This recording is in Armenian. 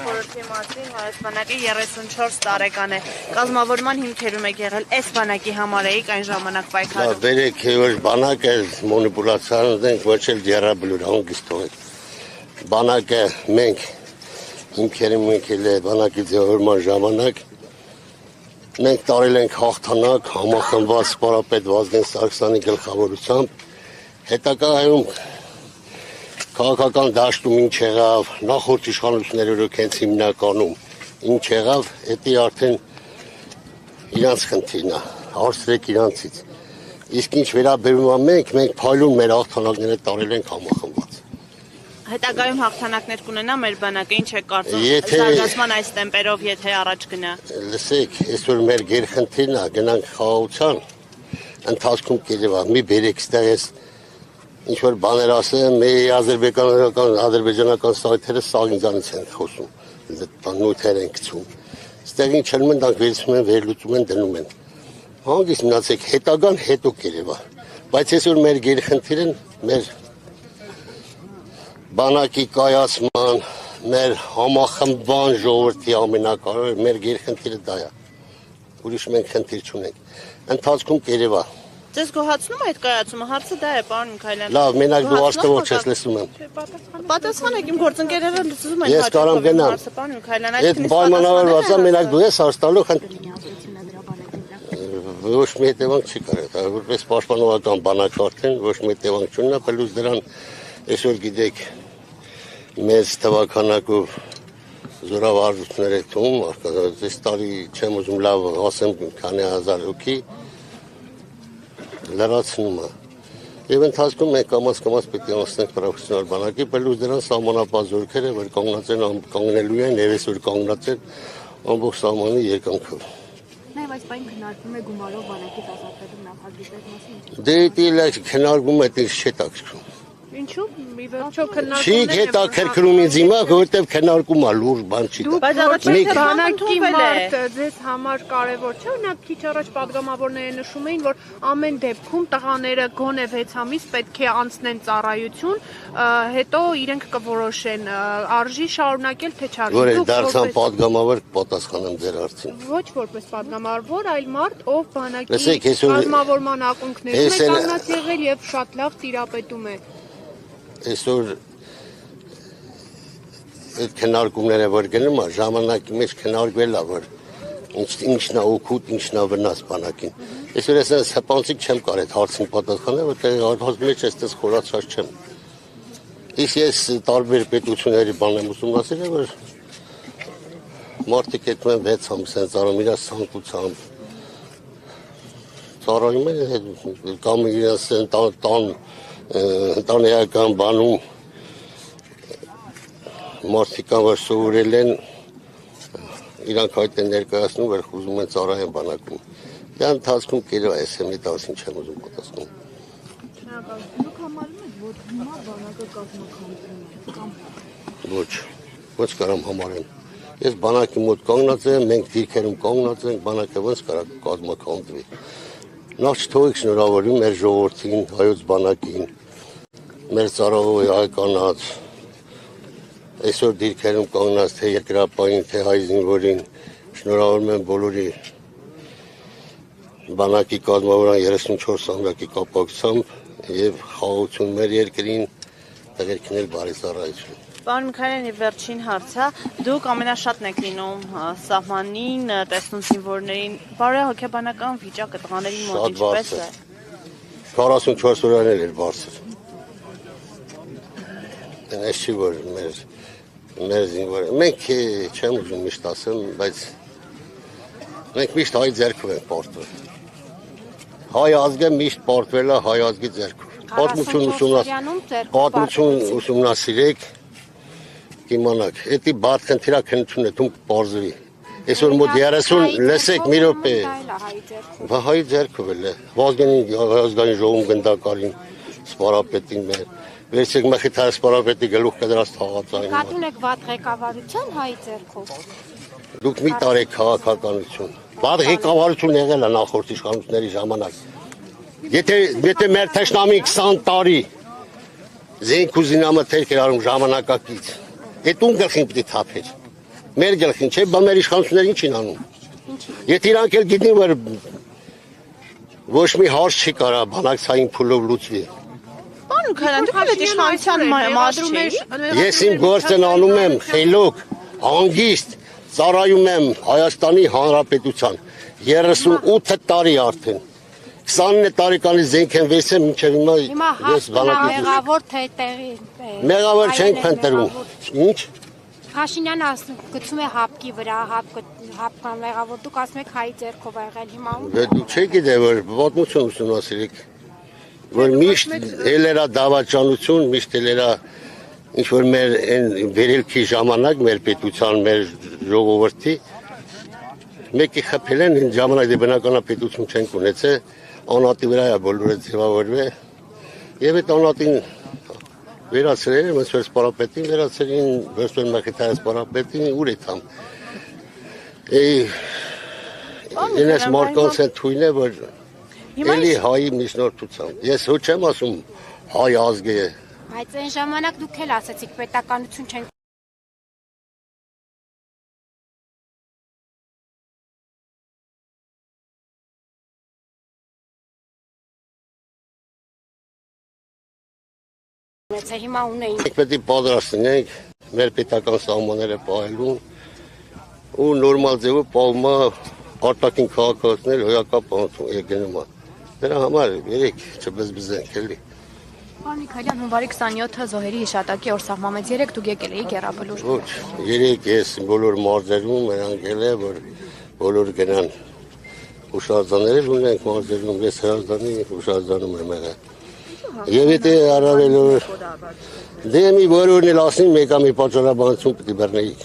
խորհրդի մասին այս բանակի 34 տարեկան է։ Կազմավորման հիմքերում եք եղել, այս բանակի համար էիք այն ժամանակ պայքարում։ Վերեք որ բանակը մոնիպուլյացիան ենք ոչ էլ դիարաբլուր հանգիստ թողեք։ Բանակը մենք հիմքերում եկել է բանակի ձևավորման ժամանակ մենք տարել ենք հաղթանակ համախմբված սպորապետ Վազգեն Սարգսյանի գլխավորությամբ հետագայում քաղաքական դաշտում ինչ եղավ նախորդ իշխանությունները որոնք հենց հիմնականում ինչ եղավ դա արդեն իրանց խնդիրն է հարցրեք իրանցից իսկ ինչ վերաբերում է մենք փայլուն մեր հաղթանակները տարել ենք համախմբված Հետագայում հաղթանակներ կունենա մեր բանակը ինչ է կարծում զարգացման այս տեմպերով եթե առաջ գնա Լսեք այսօր մեր գերխնդիրն է գնանք խաղաղության ընթացքում կերևա մի բերեք ստեղես ինչ որ բաներ ասեմ մի ադրբեջանական սայթերը սաղ ինձանից են խոսում նույթեր են գցում ստեղին չլում են դրանք վերցնում են վերլուծում են դնում են հանգիստ մնացեք հետագան հետո կերևա բայց այսօր մեր գերխնդիրն մեր բանակի կայացման մեր համախմբման ժողովրդի ամենակարևորը մեր գերխնդիրը դա է ուրիշ մենք խնդիր չունենք ընթացքում կերևա Ձեզ գոհացնում է այդ կայացումը հարցը դա է պարոն Միքայելյան Լավ մենակ դու աշտվող չես լսում եմ Պատասխանեք իմ գործընկերները լսում են Ես կարամ գնամ պարոն Միքայելյան այդ պայմանավորված է մենակ դու ես հաստալու ոչ մի հետևանք չի կարել որպես պաշտպանողական բանակ արդեն ոչ մի հետևանք չունենա պլյուս դրան այսօր գիտեք մեծ թվականակով զորավարժություններ է թվում այս տարի չեմ ուզում լավ ասեմ քանի հազար հոգի լրացնում է եւ ընթացքում մենք կամաց պետք է անցնենք պրոֆեսիոնալ բանակի պլյուս դրան սահմանապահ զորքերը որ կանգնած են կանգնելու են եւ այսօր կանգնած են ամբողջ սահմանի երկանքով Նաև այս բան քննարկվում է գումարով բանակից ազատվելու նախագծերի մասին Դե քննարկվում է դեռ չի տակսում Ինչու՞ մի վերջո քննարկումներ Չի հետաքրքրում ինձ հիմա որովհետեւ քննարկում է լուրջ բան չի Բայց առաջին բանակի մարտը ձեզ համար կարևոր չէ օրինակ քիչ առաջ падգամավորները նշում էին որ ամեն դեպքում տղաները գոնե 6 ամիս պետք է անցնեն ծառայություն հետո իրենք կորոշեն արժի շարունակել թե չարժի Որ դարձան падգամավոր պատասխանեմ ձեր հարցին Ոչ որպես падգամավոր այլ մարդ ով բանակի կազմավորման ակունքներում է կանգնած եղել եւ շատ լավ տիրապետում է Այսօր այդ քննարկումները որ գնում է ժամանակի մեջ քննարկվել է որ ինչն է օգուտ ինչն է վնաս բանակին այսօր ես հպանցիկ չեմ կարող այդ հարցին պատասխանել որտեղ հարցի մեջ էստես խորացած չեմ իսկ ես տարբեր պետությունների բան եմ ուսումնասիրել որ մարդիկ այդ 6 ամիս են ծառայում իրաց ցանկությամբ ծառայում են կամ իրաց տան ընտանեկան բանում մարդիկ որ սովորել են իրանք այդ են ներկայացնում որ ուզում են ծառայեն բանակում դա ընթացքում կերևա ես մի տասին չեմ ուզում պատասխանել Դուք համարում եք որ հիմա բանակը կազմակերպվում է Ոչ կարամ համարեմ ես բանակի մոտ կանգնած եմ մենք դիրքերում կանգնած ենք բանակը ոնց կարա կազմակերպվի Նախ չթողեք շնորհավորում մեր ժողովրդին, հայոց բանակին, մեր ծառայողի հայկանաց, այսօր դիրքերում կանգնած թե երկրապահին, թե հայ զինվորին, շնորհավորում եմ բոլորի բանակի կազմավորման 34 ամյակի կապակցությամբ եւ խաղաղություն մեր երկրին, տղերքներ բարի ծառայություն Պարոն Միքայելյան, վերջին հարցը, դուք ամենաշատն եք լինում սահմանին, տեսնում զինվորներին, բարոյահոգեբանական վիճակը տղաների մոտ ինչպես է։ 44 օրերն էր բարձր։ Այս չի որ մեր զինվորը, մենք չեմ ուզում միշտ ասեմ, բայց մենք միշտ հայ ձեռքով ենք պարտվել։ Հայ ազգը միշտ պարտվել է հայ ազգի ձեռքով։ Պատմություն ուսումնասիրեք Իմանաք, էդի բադ խնդիրա քննություն է թում կպարզվի Այսօր մոտ 30 լսեք մի րոպե Հայ ձեռքով էլ է Վազգենի ազգային ժողովում գնդակարին սպարապետին մեր Վերցեք մխիթար սպարապետի գլուխ կդրած թաղածային Կատուն եք վատ ղեկավարության հայ ձեռքով Դուք մի տարեք քաղաքականություն Վատ ղեկավարություն եղել է նախորդ իշխանությունների ժամանակ Եթե մեր թշնամի 20 տարի Զենք ու զինամթերք էր արում ժամանակակից Այդ ում գլխին պիտի թափեր Մեր գլխին չէ, բա մեր իշխանությունները ինչ են անում։ Եթե իրանք էլ գիտեն, որ ոչ մի հարց չի կարա բանակցային փուլով լուծվի։ Պարոն Քալյան, դուք եք իշխանության մաս չեք։ Ես իմ գործն անում եմ խելոք, հանգիստ, ծառայում եմ Հայաստանի Հանրապետության 38 տարի արդեն։ 29 տարեկանից զենք եմ վերցել մինչև հիմա ես բանակից։ Մեղավոր թե տեղի։ Մեղավոր չենք փնտրում։ Ինչ։ Փաշինյանը գցում է հապկի վրա, հապկան մեղավոր, դուք ասում եք հայի ձեռքով ա եղել հիմա։ Դու չեք գիտե որ պատմություն ուսումնասիրեք, որ միշտ ելերա դավաճանություն, միշտ ելերա ինչ որ մեր այն վերելքի ժամանակ մեր պետության, մեր ժողովրդի մեկի խփել են այն ժամանակ դե բնականապետություն չենք ունեցել, անատի վրա է բոլորը ձևավորվել եւ այդ անատին վերացրել են ոնց որ սպարապետին վերացրին, վերցրել մակետայ սպարապետին ուր է թամ։ Ինձ մորքոնց է թույն է որ էլի հայի միջնորդությամբ։ Ես ոչ եմ ասում հայ ազգը է։ Բայց այն ժամանակ դուք էլ ասացիք պետականություն չենք։ Հիմա ունեին։ Մենք պետք է պատրաստ լինենք մեր պետական սահմանները պահելու ու նորմալ ձևով պահում արտաքին քաղաքացիներ հոյակապ եկնում։ Դրա համար երեք չբզբզենք էլի։ Պարոն Քալյան, հունվարի 27-ը զոհերի հիշատակի օր սահմանվեց, 3 դուք եկել էիք Եռաբլուր։ Ոչ, երեք ես բոլոր մարզերում անգել է, որ բոլոր գնան հուշարձաններ ունենք մարզերում, ես հրազդանի հուշարձանում եմ եղել։ Եվ եթե առավել դե մի որորն էլ ասին մեկամի պատճառաբանություն պետք է բռնեիք։